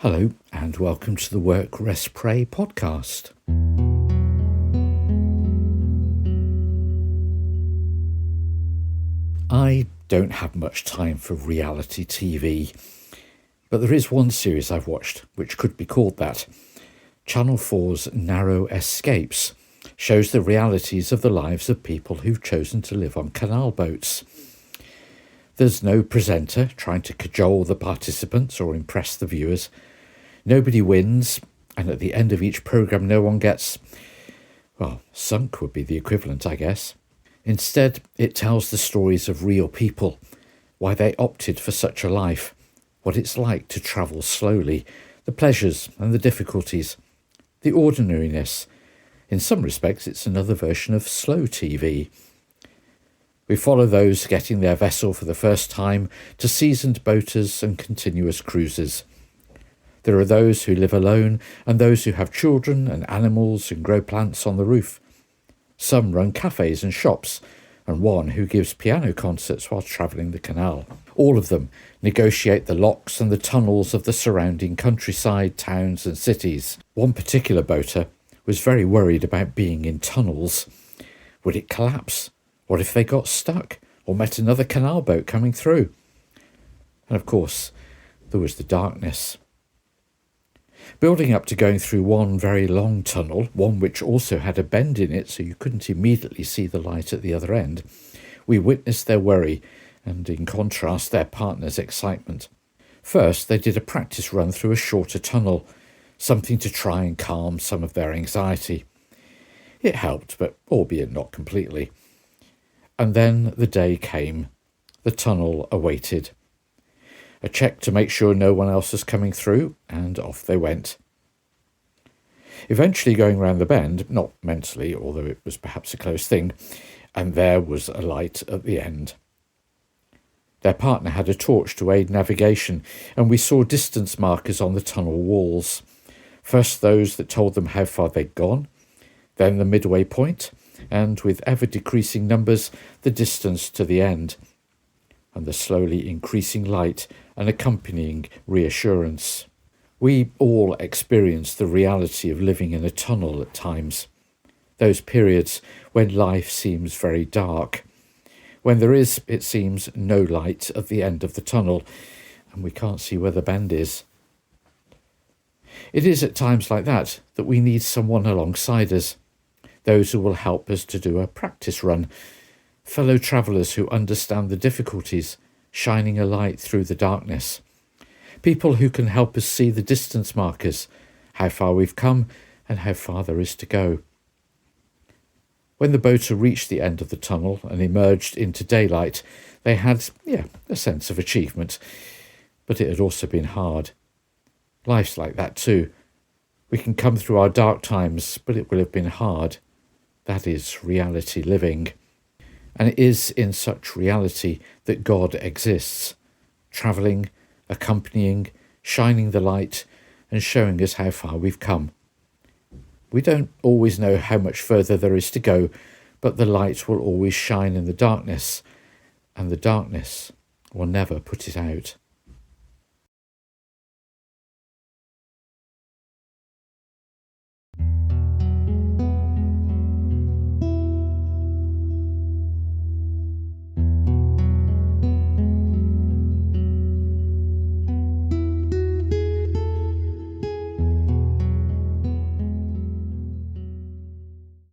Hello and welcome to the Work.Rest.Pray podcast. I don't have much time for reality TV, but there is one series I've watched which could be called that. Channel 4's Narrow Escapes shows the realities of the lives of people who've chosen to live on canal boats. There's no presenter trying to cajole the participants or impress the viewers. Nobody wins, and at the end of each programme no one gets, sunk would be the equivalent, I guess. Instead, it tells the stories of real people, why they opted for such a life, what it's like to travel slowly, the pleasures and the difficulties, the ordinariness. In some respects, it's another version of slow TV. We follow those getting their vessel for the first time to seasoned boaters and continuous cruisers. There are those who live alone and those who have children and animals and grow plants on the roof. Some run cafes and shops, and one who gives piano concerts while travelling the canal. All of them negotiate the locks and the tunnels of the surrounding countryside, towns and cities. One particular boater was very worried about being in tunnels. Would it collapse? What if they got stuck or met another canal boat coming through? And of course, there was the darkness. Building up to going through one very long tunnel, one which also had a bend in it so you couldn't immediately see the light at the other end, we witnessed their worry and, in contrast, their partner's excitement. First, they did a practice run through a shorter tunnel, something to try and calm some of their anxiety. It helped, but albeit not completely. And then the day came. The tunnel awaited. A check to make sure no one else was coming through, and off they went. Eventually going round the bend, not mentally, although it was perhaps a close thing, and there was a light at the end. Their partner had a torch to aid navigation, and we saw distance markers on the tunnel walls. First those that told them how far they'd gone, then the midway point, and with ever-decreasing numbers, the distance to the end, and the slowly increasing light and accompanying reassurance. We all experience the reality of living in a tunnel at times. Those periods when life seems very dark, when there is, it seems, no light at the end of the tunnel, and we can't see where the bend is. It is at times like that that we need someone alongside us, those who will help us to do a practice run, fellow travellers who understand the difficulties, shining a light through the darkness. People who can help us see the distance markers, how far we've come and how far there is to go. When the boater reached the end of the tunnel and emerged into daylight, they had, a sense of achievement. But it had also been hard. Life's like that too. We can come through our dark times, but it will have been hard. That is reality living. And it is in such reality that God exists, travelling, accompanying, shining the light and showing us how far we've come. We don't always know how much further there is to go, but the light will always shine in the darkness, and the darkness will never put it out.